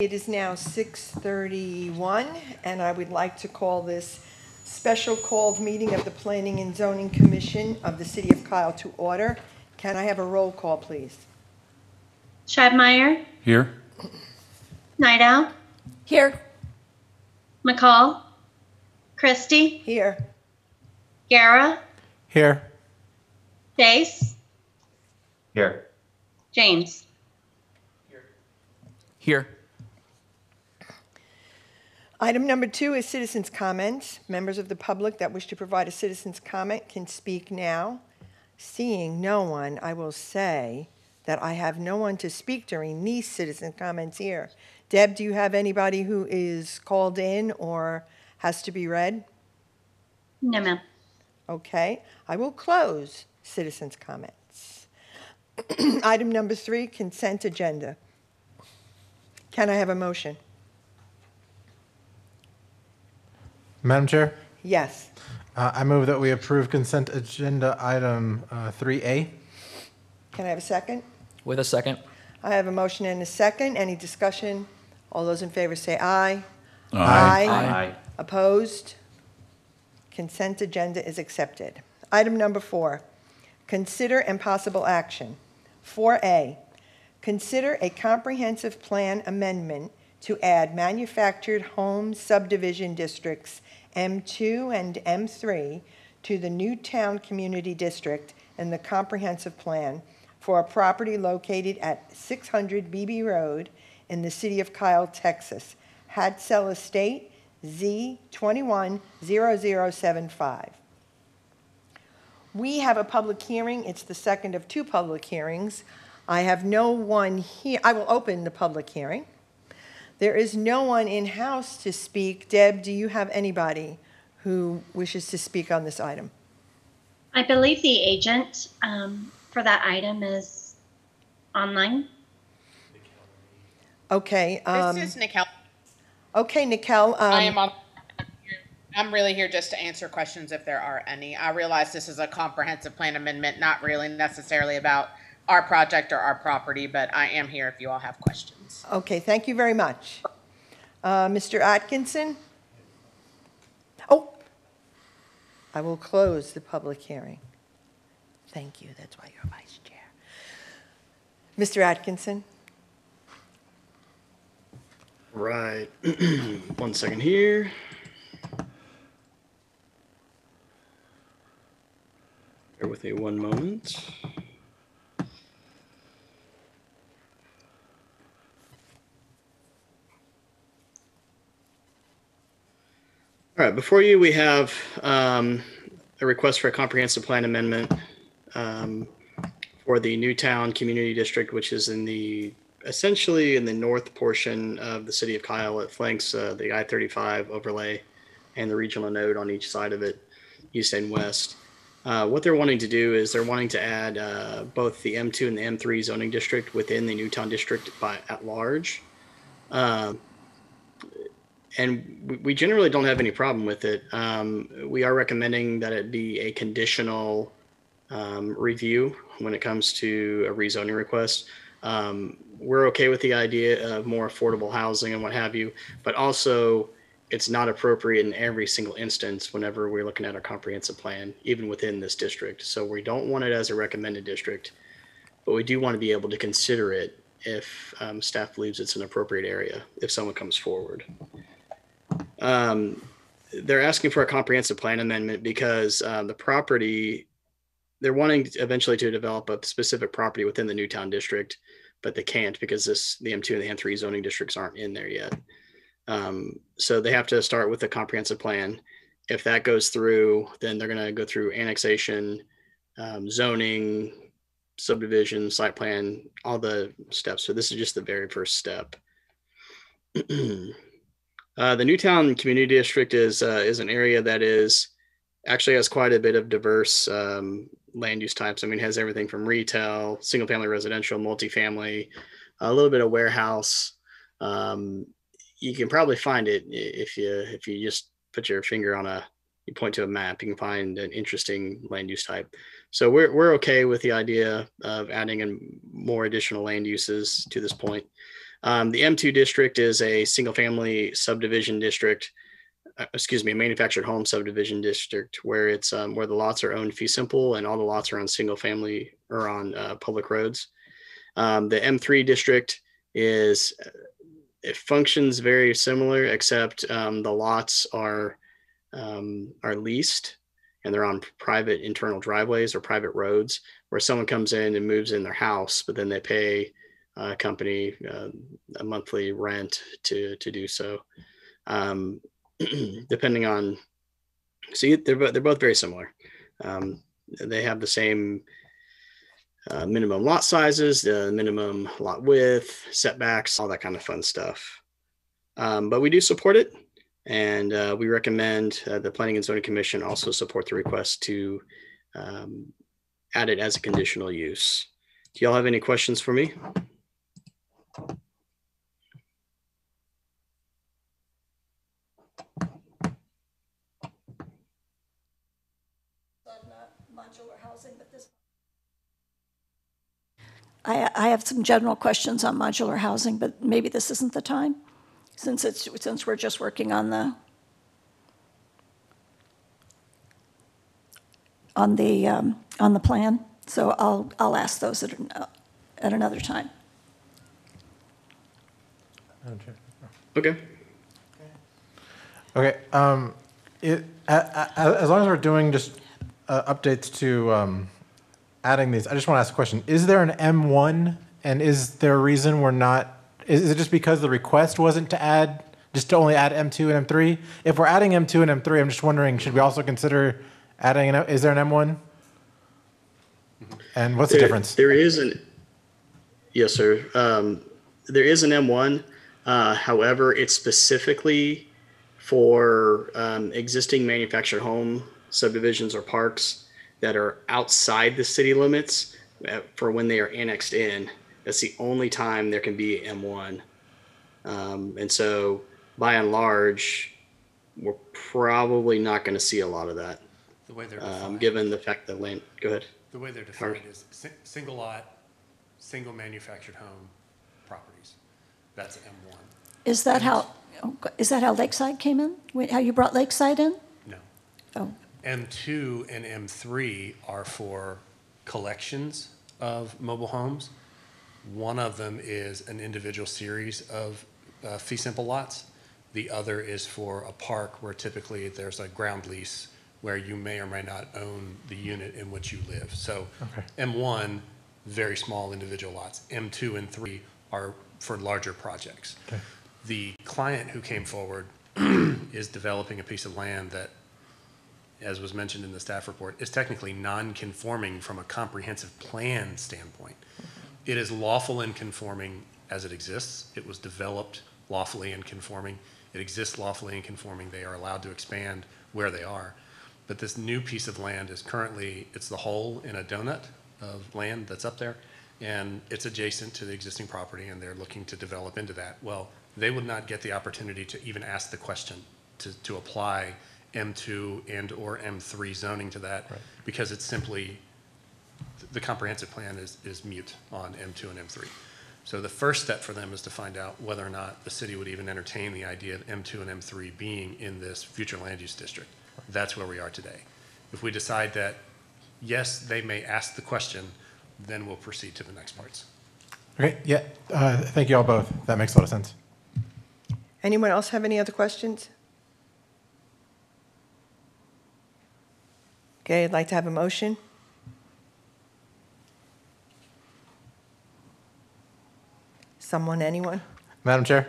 It is now 6:31, and I would like to call this special called meeting of the Planning and Zoning Commission of the City of Kyle to order. Can I have a roll call, please? Schadmeyer, Here. Nightowl, Here. McCall, Christie, Here. Guerra, Here. Dace, Here. James. Here. Item number 2 is citizens' comments. Members of the public that wish to provide a citizen's comment can speak now. Seeing no one, I will say that I have no one to speak during these citizen comments here. Deb, do you have anybody who is called in or has to be read? No, ma'am. Okay, I will close citizens' comments. Item number 3, consent agenda. Can I have a motion? Madam Chair, Yes. I move that we approve consent agenda item 3A. Can I have a second? With a second. I have a motion and a second. Any discussion? All those in favor say aye. Aye. Opposed? Consent agenda is accepted. Item number 4, consider and possible action. 4A, consider a comprehensive plan amendment to add manufactured home subdivision districts M2 and M3 to the Newtown Community District in the comprehensive plan for a property located at 600 Bebee Road in the city of Kyle, Texas. Hadsell Estate, Z210075. We have a public hearing. It's the second of 2 public hearings. I have no one here. I will open the public hearing. There is no one in-house to speak. Deb, do you have anybody who wishes to speak on this item? I believe the agent for that item is online. Okay. This is Nicole. Okay, Nicole. I'm really here just to answer questions if there are any. I realize this is a comprehensive plan amendment, not really necessarily about our project or our property, but I am here if you all have questions. Okay, thank you very much. Mr. Atkinson? Oh, I will close the public hearing. Thank you, that's why you're vice chair. Mr. Atkinson? Right. 1 second here. Bear with me one moment. All right, before you, we have a request for a comprehensive plan amendment for the Newtown Community District, which is essentially in the north portion of the city of Kyle. It flanks the I-35 overlay and the regional node on each side of it, east and west. What they're wanting to do is they're wanting to add both the M2 and the M3 zoning district within the Newtown district at large. And we generally don't have any problem with it. We are recommending that it be a conditional review when it comes to a rezoning request. We're okay with the idea of more affordable housing and what have you, but also it's not appropriate in every single instance whenever we're looking at our comprehensive plan, even within this district. So we don't want it as a recommended district, but we do want to be able to consider it if staff believes it's an appropriate area, if someone comes forward. They're asking for a comprehensive plan amendment because the property, they're wanting eventually to develop a specific property within the Newtown district, but they can't because the M2 and the M3 zoning districts aren't in there yet. So they have to start with a comprehensive plan. If that goes through, then they're going to go through annexation, zoning, subdivision, site plan, all the steps. So this is just the very first step. The Newtown Community District is an area that actually has quite a bit of diverse land use types. I mean, it has everything from retail, single family residential, multifamily, a little bit of warehouse. You can probably find it if you just put your finger on you point to a map, you can find an interesting land use type. So we're okay with the idea of adding in more additional land uses to this point. The M2 district is a single-family subdivision district. A manufactured home subdivision district where it's where the lots are owned fee simple and all the lots are on single-family or on public roads. The M3 district it functions very similar, except the lots are leased and they're on private internal driveways or private roads where someone comes in and moves in their house, but then they pay a company a monthly rent to do so. Depending on, see, they're both very similar. They have the same minimum lot sizes, the minimum lot width, setbacks, all that kind of fun stuff. But we do support it, and we recommend the Planning and Zoning Commission also support the request to add it as a conditional use. Do y'all have any questions for me? Modular housing, but this. I have some general questions on modular housing, but maybe this isn't the time, since we're just working on the plan. So I'll ask those at another time. Okay. Okay. As long as we're doing just updates to adding these, I just want to ask a question. Is there an M1, and is there a reason we're not? Is it just because the request wasn't to only add M2 and M3? If we're adding M2 and M3, I'm just wondering, should we also consider adding is there an M1? And what's the difference? There is yes, sir. There is an M1. However, it's specifically for existing manufactured home subdivisions or parks that are outside the city limits for when they are annexed in. That's the only time there can be M1. And so by and large, we're probably not going to see a lot of that. The way they're defined, given the fact that land, go ahead. the way they're defined is single lot, single manufactured home properties. That's M1. Is that how Lakeside came in? How you brought Lakeside in? No. Oh. M2 and M3 are for collections of mobile homes. One of them is an individual series of fee simple lots. The other is for a park where typically there's a ground lease where you may or may not own the unit in which you live. So okay. M1, very small individual lots. M2 and 3 are for larger projects. Okay. The client who came forward is developing a piece of land that, as was mentioned in the staff report, is technically non-conforming from a comprehensive plan standpoint. It is lawful and conforming as it exists. It was developed lawfully and conforming. It exists lawfully and conforming. They are allowed to expand where they are. But this new piece of land is currently, it's the hole in a donut of land that's up there, and it's adjacent to the existing property, and they're looking to develop into that. Well, they would not get the opportunity to even ask the question to apply M2 and or M3 zoning to that, right, because it's simply, the comprehensive plan is mute on M2 and M3. So the first step for them is to find out whether or not the city would even entertain the idea of M2 and M3 being in this future land use district. That's where we are today. If we decide that, yes, they may ask the question, then we'll proceed to the next parts. Okay, yeah, thank you all both. That makes a lot of sense. Anyone else have any other questions? Okay, I'd like to have a motion. Someone, anyone? Madam Chair?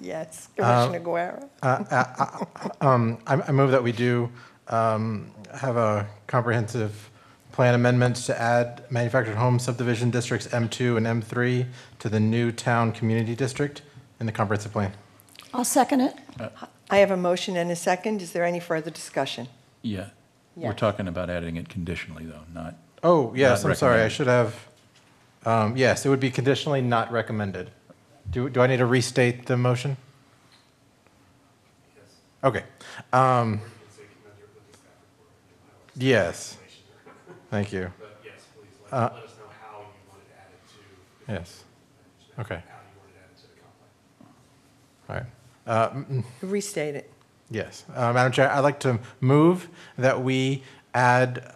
Yes, Commissioner Guerra. I move that we do have a comprehensive plan amendment to add manufactured home subdivision districts M2 and M3 to the new town community district in the comprehensive plan. I'll second it. I have a motion and a second. Is there any further discussion? Yeah. Yes. We're talking about adding it conditionally, though, not. Oh, yes, not I'm sorry. I recommended. should have. Yes, it would be conditionally not recommended. Do I need to restate the motion? Yes. Okay. Yes. Thank you. But yes, please let us know how you want it added to. Yes. Okay. How you want it added to the All right. Restate it. Yes. Madam Chair, I'd like to move that we add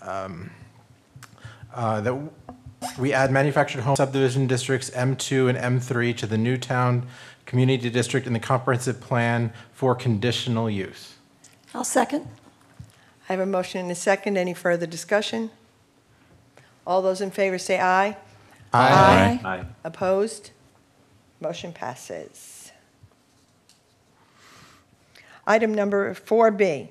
manufactured home subdivision districts M2 and M3 to the Newtown Community District in the comprehensive plan for conditional use. I'll second. I have a motion and a second. Any further discussion? All those in favor say aye. Aye. Aye. Opposed? Motion passes. Item number 4B,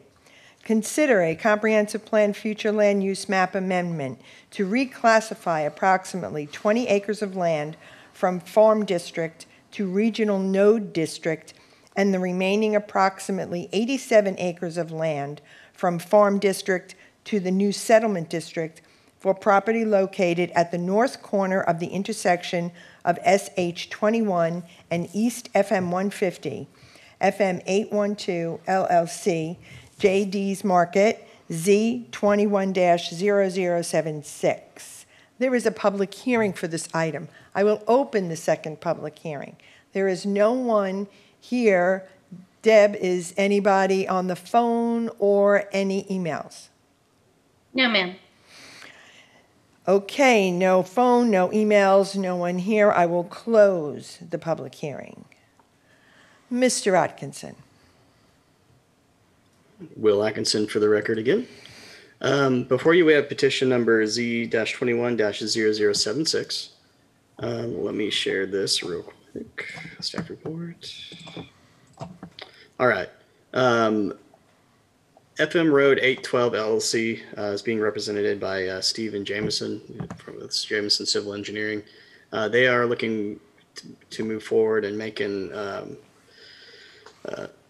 consider a comprehensive plan future land use map amendment to reclassify approximately 20 acres of land from farm district to regional node district and the remaining approximately 87 acres of land from farm district to the new settlement district for property located at the north corner of the intersection of SH 21 and East FM 150, FM 812 LLC, JD's Market, Z 21-0076. There is a public hearing for this item. I will open the second public hearing. There is no one here. Deb, is anybody on the phone or any emails? No, ma'am. Okay, no phone, no emails, no one here. I will close the public hearing. Mr. Atkinson. Will Atkinson for the record again. Before you, we have petition number Z-21-0076. Let me share this real quick. Staff report. All right. FM Road 812 LLC is being represented by Stephen Jamison from Jamison Civil Engineering. They are looking to move forward and making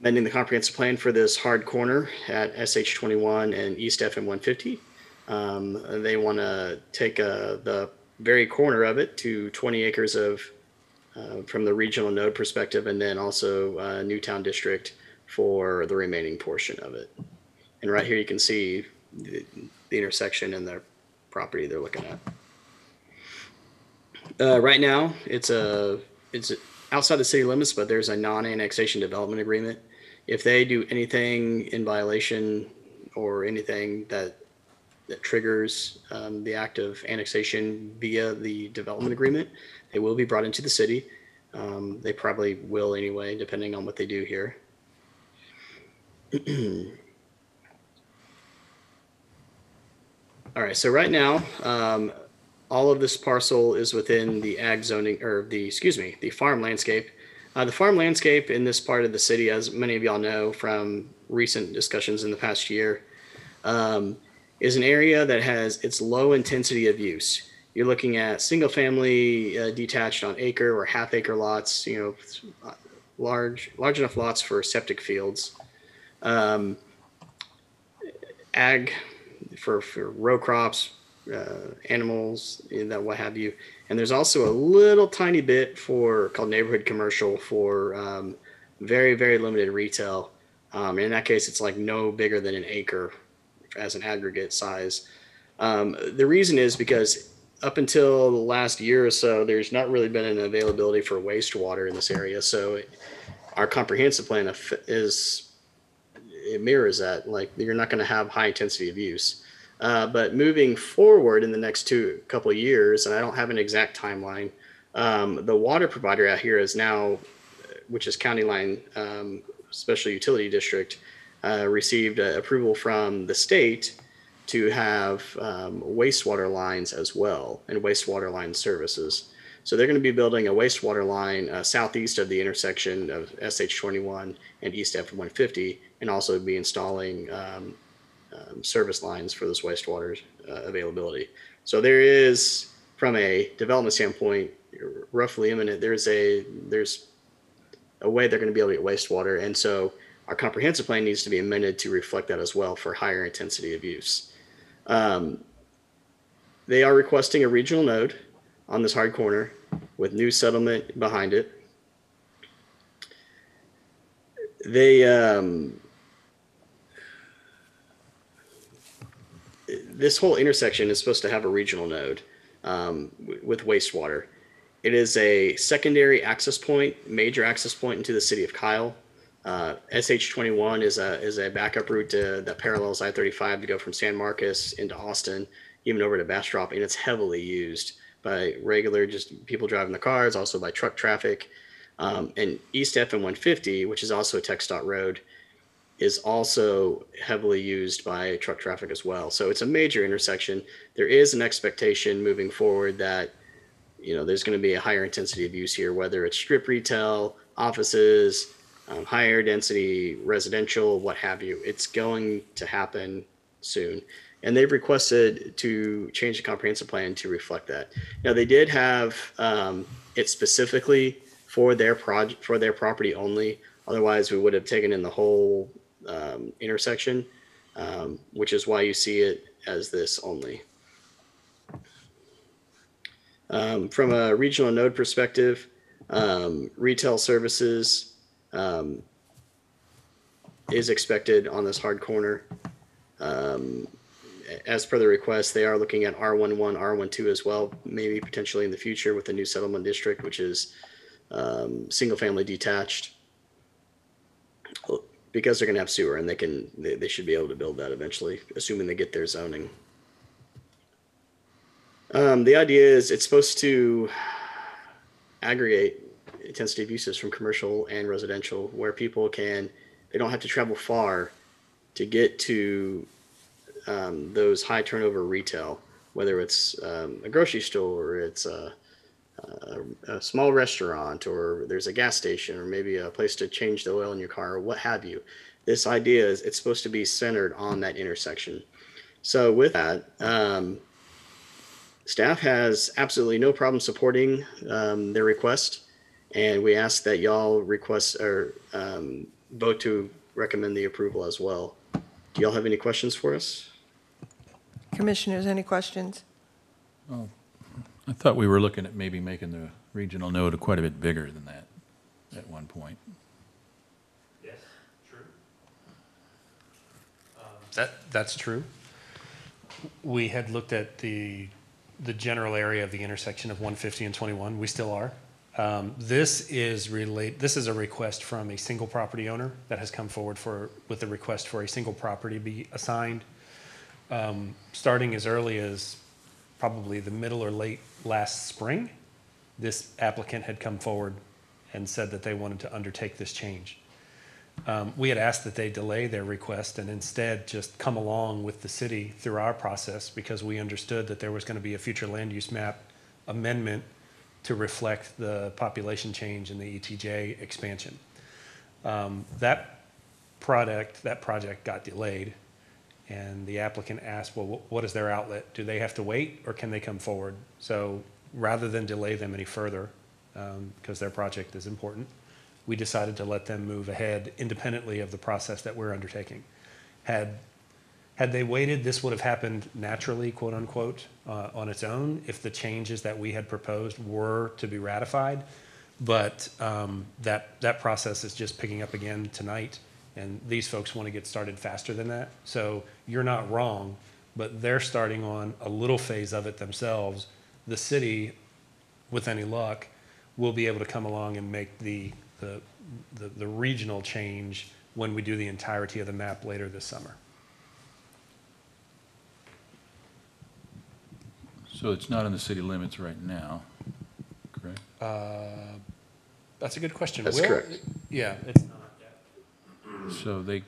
amending the comprehensive plan for this hard corner at SH 21 and East FM 150. They want to take the very corner of it to 20 acres of from the regional node perspective, and then also Newtown District for the remaining portion of it. And right here you can see the intersection and the property they're looking at. Right now it's outside the city limits, but there's a non-annexation development agreement. If they do anything in violation or anything that triggers the act of annexation via the development agreement, they will be brought into the city. They probably will anyway, depending on what they do here. All right, so right now, all of this parcel is within the ag zoning, or the farm landscape. The farm landscape in this part of the city, as many of y'all know from recent discussions in the past year, is an area that has its low intensity of use. You're looking at single family detached on acre or half acre lots, large enough lots for septic fields. Ag for row crops, animals, that what have you. And there's also a little tiny bit called neighborhood commercial for very, very limited retail. In that case, it's like no bigger than an acre as an aggregate size. The reason is because up until the last year or so, there's not really been an availability for wastewater in this area. So our comprehensive plan it mirrors that. Like, you're not going to have high intensity of use. But moving forward in the next couple of years, and I don't have an exact timeline, the water provider out here is now, which is County Line Special Utility District, received approval from the state to have wastewater lines as well, and wastewater line services. So they're going to be building a wastewater line southeast of the intersection of SH 21 and East F 150, and also be installing service lines for this wastewater availability. So there is, from a development standpoint, roughly imminent. There's a way they're going to be able to get wastewater, and so our comprehensive plan needs to be amended to reflect that as well for higher intensity of use. They are requesting a regional node on this hard corner with new settlement behind it. This whole intersection is supposed to have a regional node with wastewater. It is a secondary access point, major access point into the city of Kyle. SH21 is a backup route that parallels I-35 to go from San Marcos into Austin, even over to Bastrop, and it's heavily used by regular just people driving the cars, also by truck traffic. And East FM150, which is also a TxDOT road, is also heavily used by truck traffic as well. So it's a major intersection. There is an expectation moving forward that, you know, there's going to be a higher intensity of use here, whether it's strip retail, offices, higher density residential, what have you. It's going to happen soon. And they've requested to change the comprehensive plan to reflect that. Now, they did have it specifically for their project, for their property only. Otherwise, we would have taken in the whole intersection, which is why you see it as this only. From a regional node perspective, retail services is expected on this hard corner. As per the request, they are looking at R11, R12 as well, maybe potentially in the future with the new settlement district, which is single family detached, because they're going to have sewer and they should be able to build that eventually, assuming they get their zoning. The idea is it's supposed to aggregate intensity of uses from commercial and residential, where people they don't have to travel far to get to those high turnover retail, whether it's a grocery store, or it's a small restaurant, or there's a gas station, or maybe a place to change the oil in your car, or what have you. This idea is it's supposed to be centered on that intersection. So with that, staff has absolutely no problem supporting their request, and we ask that y'all request or vote to recommend the approval as well. Do y'all have any questions for us? Commissioners, any questions? I thought we were looking at maybe making the regional node quite a bit bigger than that at one point. Yes, true. That's true. We had looked at the general area of the intersection of 150 and 21. We still are. This is a request from a single property owner that has come forward with a request for a single property be assigned, starting as early as probably the middle or late last spring. This applicant had come forward and said that they wanted to undertake this change. We had asked that they delay their request and instead just come along with the city through our process, because we understood that there was going to be a future land use map amendment to reflect the population change and the ETJ expansion. That project got delayed, and the applicant asked, well, what is their outlet? Do they have to wait, or can they come forward? So rather than delay them any further, because their project is important, we decided to let them move ahead independently of the process that we're undertaking. Had they waited, this would have happened naturally, quote unquote, on its own, if the changes that we had proposed were to be ratified. But that process is just picking up again tonight, and these folks want to get started faster than that. So you're not wrong, but they're starting on a little phase of it themselves. The city, with any luck, will be able to come along and make the regional change when we do the entirety of the map later this summer. So it's not in the city limits right now, correct? That's a good question. That's correct. Yeah, it's not yet. So they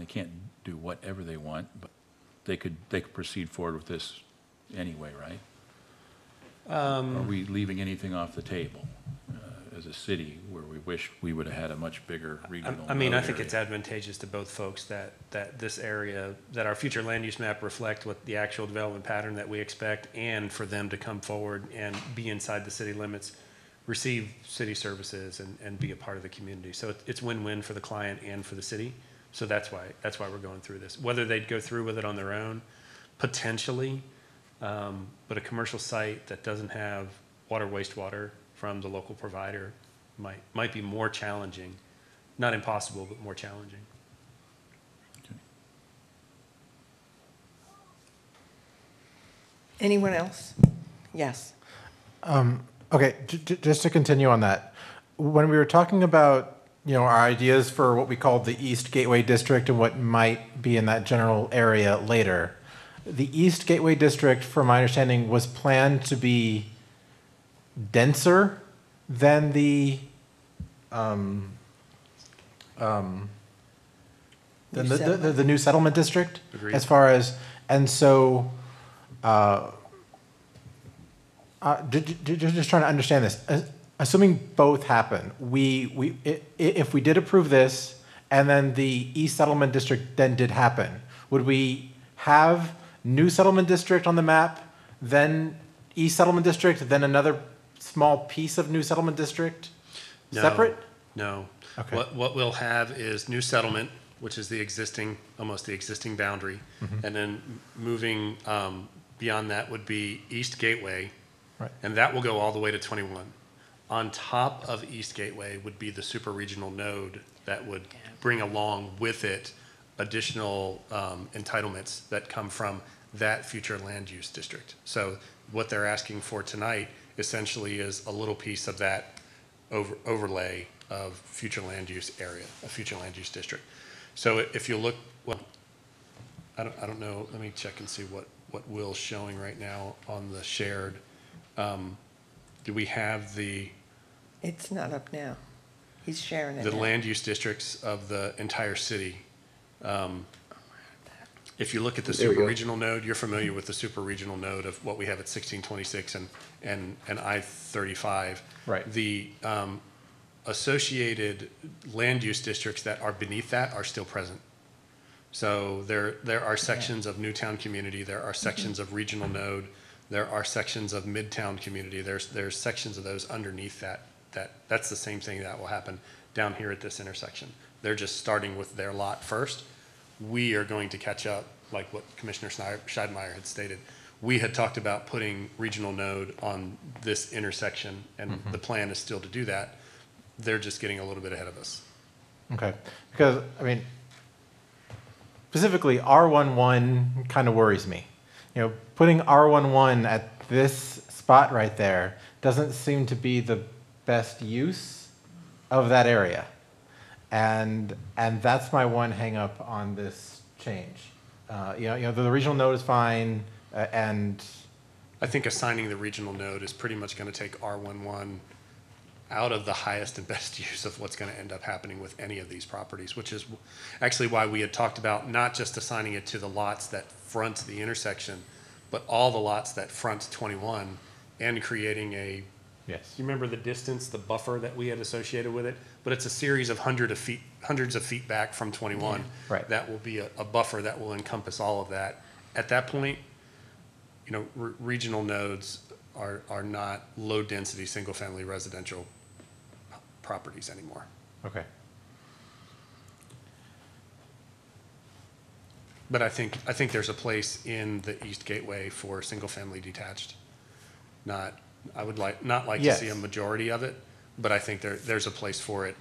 can't do whatever they want, but they could proceed forward with this anyway, right? Are we leaving anything off the table as a city where we wish we would have had a much bigger regional? I mean, I think it's advantageous to both folks that this area, that our future land use map reflect what the actual development pattern that we expect, and for them to come forward and be inside the city limits, receive city services, and be a part of the community. So it's win-win for the client and for the city. So that's why we're going through this. Whether they'd go through with it on their own, potentially, but a commercial site that doesn't have water, wastewater from the local provider might be more challenging. Not impossible, but more challenging. Okay. Anyone else? Yes. Okay, just to continue on that, when we were talking about, our ideas for what we called the East Gateway District and what might be in that general area later, the East Gateway District, from my understanding, was planned to be denser than the the new settlement district. Agreed. As far as, and so just trying to understand this. Assuming both happen, if we did approve this and then the East Settlement District then did happen, would we have new settlement district on the map, then East Settlement District, then another small piece of new settlement district separate? No. Okay. What we'll have is new settlement, which is almost the existing boundary. And then moving beyond that would be East Gateway. Right. And that will go all the way to 21. On top of East Gateway would be the super regional node that would bring along with it additional entitlements that come from that future land use district. So what they're asking for tonight essentially is a little piece of that overlay of future land use area, a future land use district. So if you look, well, I don't know, let me check and see what Will's showing right now on the shared. Do we have the It's not up now. He's sharing it the now. land use districts of the entire city? If you look at the There we super go. regional node, you're familiar with the super regional node of what we have at 1626 and I-35. Right. The associated land use districts that are beneath that are still present. So there are sections of Newtown community, there are sections of regional node, there are sections of Midtown community, there's sections of those underneath that's the same thing that will happen down here at this intersection. They're just starting with their lot first. We are going to catch up, like what Commissioner Scheidemeier had stated. We had talked about putting regional node on this intersection, and the plan is still to do that. They're just getting a little bit ahead of us. Okay, because, specifically, R11 kind of worries me. Putting R11 at this spot right there doesn't seem to be the best use of that area. And that's my one hang up on this change. The regional node is fine, and I think assigning the regional node is pretty much going to take R11 out of the highest and best use of what's going to end up happening with any of these properties, which is actually why we had talked about not just assigning it to the lots that front the intersection, but all the lots that front 21 and creating a, yes. you remember the distance, the buffer that we had associated with it? But it's a series of hundreds of feet back from 21. Right. That will be a buffer that will encompass all of that. At that point, regional nodes are not low-density, single-family residential properties anymore. Okay. But I think there's a place in the East Gateway for single-family detached. I would not like Yes. to see a majority of it, but I think there's a place for it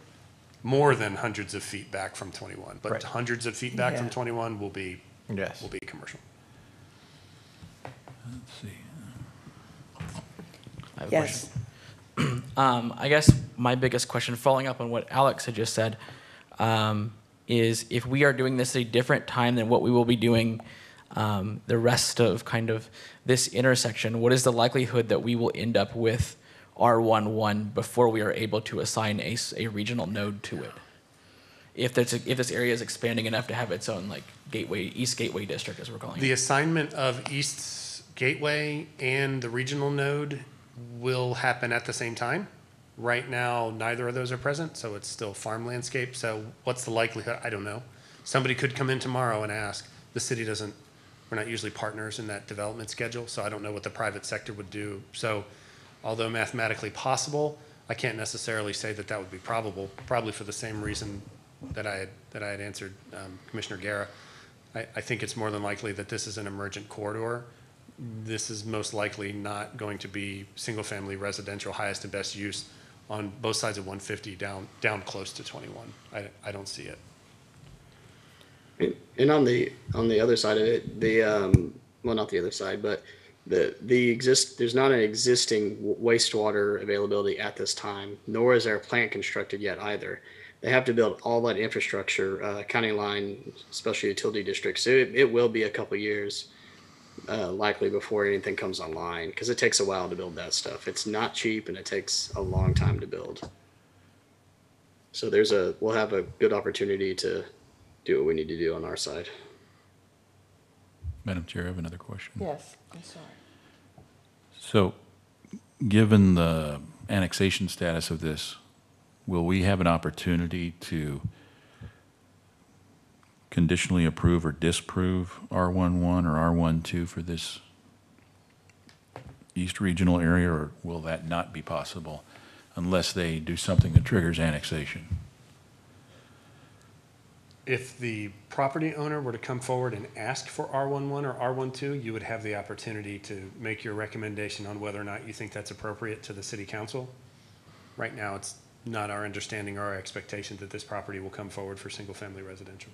more than hundreds of feet back from 21. But Right. hundreds of feet back from Yeah. 21 will be Yes. commercial. Let's see. I have a Yes. question. I guess my biggest question, following up on what Alex had just said, is if we are doing this at a different time than what we will be doing the rest of kind of this intersection, what is the likelihood that we will end up with R11 before we are able to assign a regional node to it? If this area is expanding enough to have its own like East Gateway district, as we're calling The it. assignment of East Gateway and the regional node will happen at the same time. Right now, neither of those are present, so it's still farm landscape. So what's the likelihood? I don't know. Somebody could come in tomorrow and ask. The city doesn't, we're not usually partners in that development schedule, so I don't know what the private sector would do. So although mathematically possible, I can't necessarily say that would be probable, probably for the same reason that I had answered Commissioner Guerra. I think it's more than likely that this is an emergent corridor. This is most likely not going to be single-family residential highest and best use on both sides of 150 down close to 21. I don't see it. And on the other side of it, well, not the other side, but There's not an existing wastewater availability at this time, nor is there a plant constructed yet either. They have to build all that infrastructure, county line, special utility districts. So it will be a couple years, likely before anything comes online, because it takes a while to build that stuff. It's not cheap and it takes a long time to build. So we'll have a good opportunity to do what we need to do on our side. Madam Chair, I have another question. Yes, I'm sorry. So, given the annexation status of this, will we have an opportunity to conditionally approve or disapprove R11 or R12 for this East Regional area, or will that not be possible unless they do something that triggers annexation? If the property owner were to come forward and ask for R11 or R12, you would have the opportunity to make your recommendation on whether or not you think that's appropriate to the city council. Right now, it's not our understanding or our expectation that this property will come forward for single-family residential.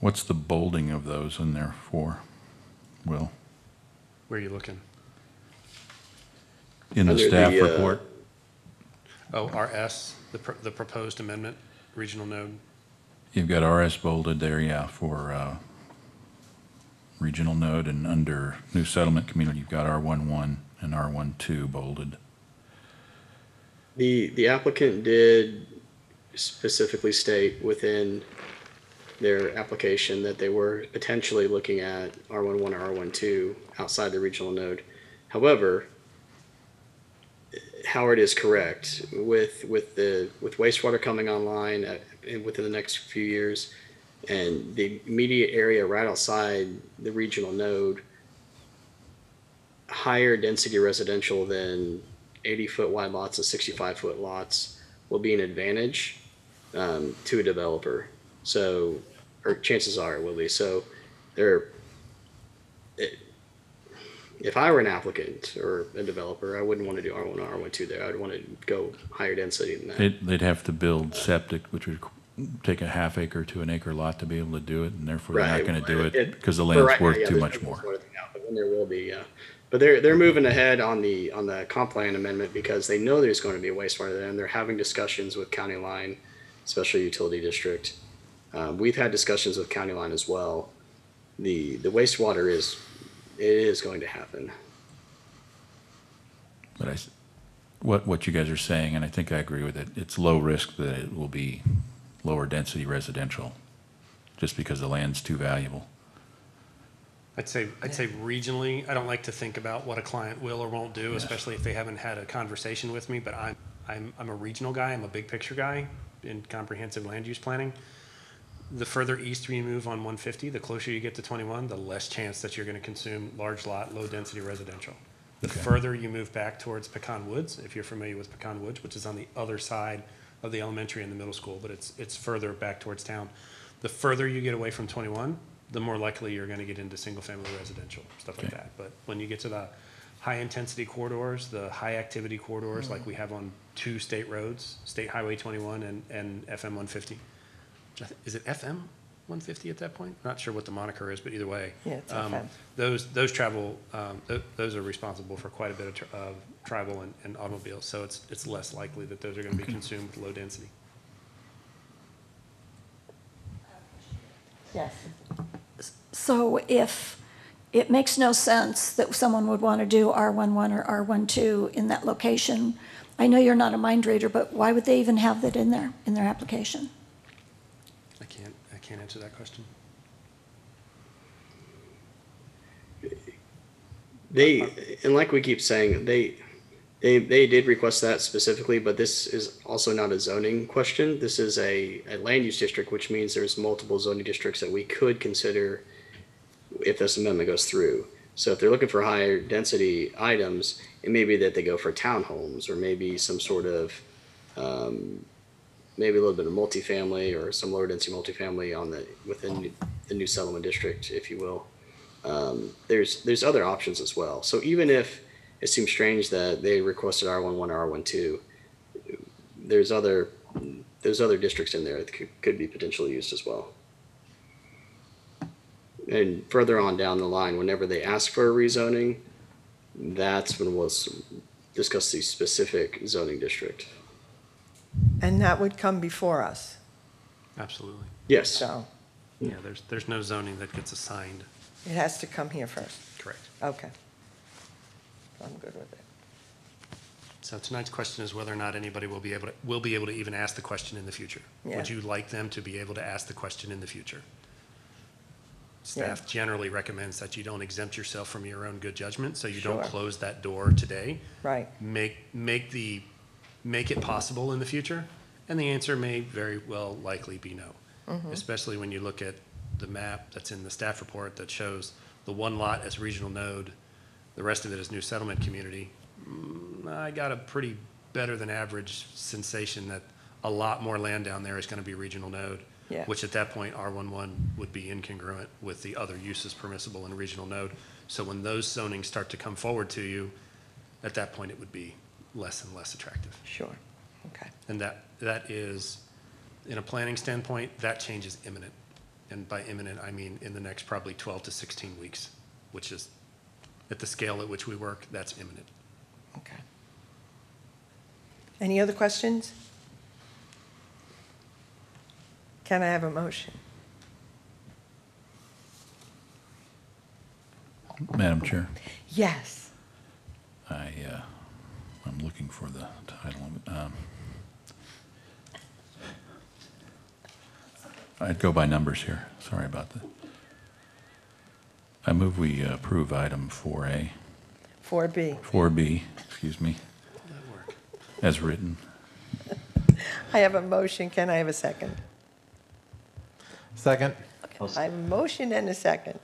What's the bolding of those in there for, Will? Where are you looking? In the Under staff the, report? Oh, RS, the proposed amendment, regional node. You've got RS bolded there, yeah, for regional node, and under new settlement community, you've got R11 and R12 bolded. The applicant did specifically state within their application that they were potentially looking at R11 or R12 outside the regional node. However, Howard is correct with wastewater coming online within the next few years, and the immediate area right outside the regional node, higher density residential than 80-foot wide lots and 65-foot lots will be an advantage to a developer. So, or chances are it will be. So, if I were an applicant or a developer, I wouldn't want to do R1 or R12 there. I'd want to go higher density than that. They'd have to build septic, which would take a half acre to an acre lot to be able to do it, and therefore they're not going to do it because the land's worth too much more. But then there will be, but they're moving ahead on the comp plan amendment because they know there's going to be a wastewater there, and they're having discussions with County Line, Special Utility District. We've had discussions with County Line as well. The wastewater is going to happen. But what you guys are saying, and I think I agree with it, it's low risk that it will be lower density residential just because the land's too valuable. I'd say regionally, I don't like to think about what a client will or won't do, especially if they haven't had a conversation with me, but I'm a regional guy, I'm a big picture guy in comprehensive land use planning. The further east you move on 150, the closer you get to 21, the less chance that you're going to consume large lot, low density residential. The further you move back towards Pecan Woods, if you're familiar with Pecan Woods, which is on the other side of the elementary and the middle school, but it's further back towards town. The further you get away from 21, the more likely you're going to get into single family residential, stuff like that. But when you get to the high intensity corridors, the high activity corridors, like we have on 2 state roads, State Highway 21 and FM 150. Is it FM 150 at that point? Not sure what the moniker is, but either way. Yeah, it's FM. Those travel, those are responsible for quite a bit of travel and automobiles, so it's less likely that those are going to be consumed with low density. Yes. So if it makes no sense that someone would want to do R11 or R12 in that location, I know you're not a mind reader, but why would they even have that in their application? I can't answer that question. And like we keep saying, they did request that specifically, but this is also not a zoning question. This is a land use district, which means there's multiple zoning districts that we could consider if this amendment goes through. So if they're looking for higher density items, it may be that they go for townhomes or maybe some sort of maybe a little bit of multifamily or some lower density multifamily within the new settlement district, if you will. There's other options as well. So even if it seems strange that they requested R11 or R12, there's other districts in there that could be potentially used as well. and further on down the line, whenever they ask for a rezoning, that's when we'll discuss the specific zoning district. And that would come before us, Absolutely. Yes. so Yeah, there's no zoning that gets assigned. it has to come here first. Correct. Okay. I'm good with it. So tonight's question is whether or not anybody will be able to even ask the question in the future. Yeah. Would you like them to be able to ask the question in the future? Staff generally recommends that you don't exempt yourself from your own good judgment, so you don't Sure. close that door today. Right. Make it possible in the future, and the answer may very well likely be no. Especially when you look at the map that's in the staff report that shows the one lot as regional node, the rest of it is new settlement community. I got a pretty better than average sensation that a lot more land down there is going to be regional node. Yeah. Which at that point, R11 would be incongruent with the other uses permissible in regional node. So when those zonings start to come forward to you, at that point, it would be less and less attractive. Sure. Okay. And that is, in a planning standpoint, that change is imminent. And by imminent, I mean in the next probably 12 to 16 weeks, which is, at the scale at which we work, that's imminent. Okay. Any other questions? Can I have a motion? Madam Chair, Yes. I'm looking for the title of it. I'd go by numbers here. Sorry about that. I move we approve item 4A, 4B. 4B, excuse me, as written. I have a motion. Can I have a second? Second? I have a motion and a second.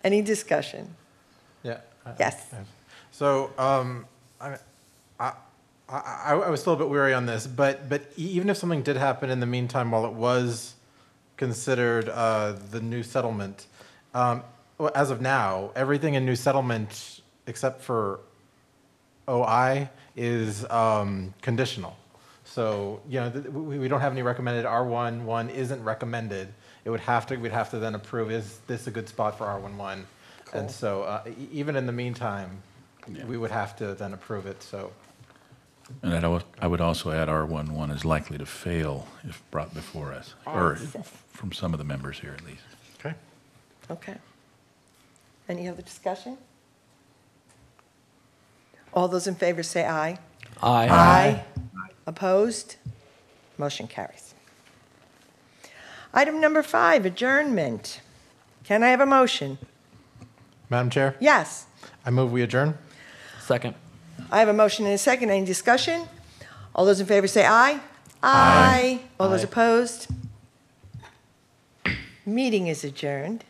Any discussion? Yeah. Yes. So, I was still a bit weary on this, but even if something did happen in the meantime while it was considered the new settlement, as of now, everything in new settlement except for OI is conditional. So, we don't have any recommended. R11 isn't recommended. We'd have to then approve, is this a good spot for R11? Cool. And so, even in the meantime, we would have to then approve it, so. And I would also add R11 is likely to fail if brought before us, or from some of the members here at least. Okay. Okay. Any other discussion? All those in favor say aye. Aye. Aye. Opposed? Motion carries. Item number 5, adjournment. Can I have a motion? Madam Chair, Yes. I move we adjourn. Second. I have a motion and a second. Any discussion? All those in favor say aye. Aye. All those Aye. opposed? Meeting is adjourned.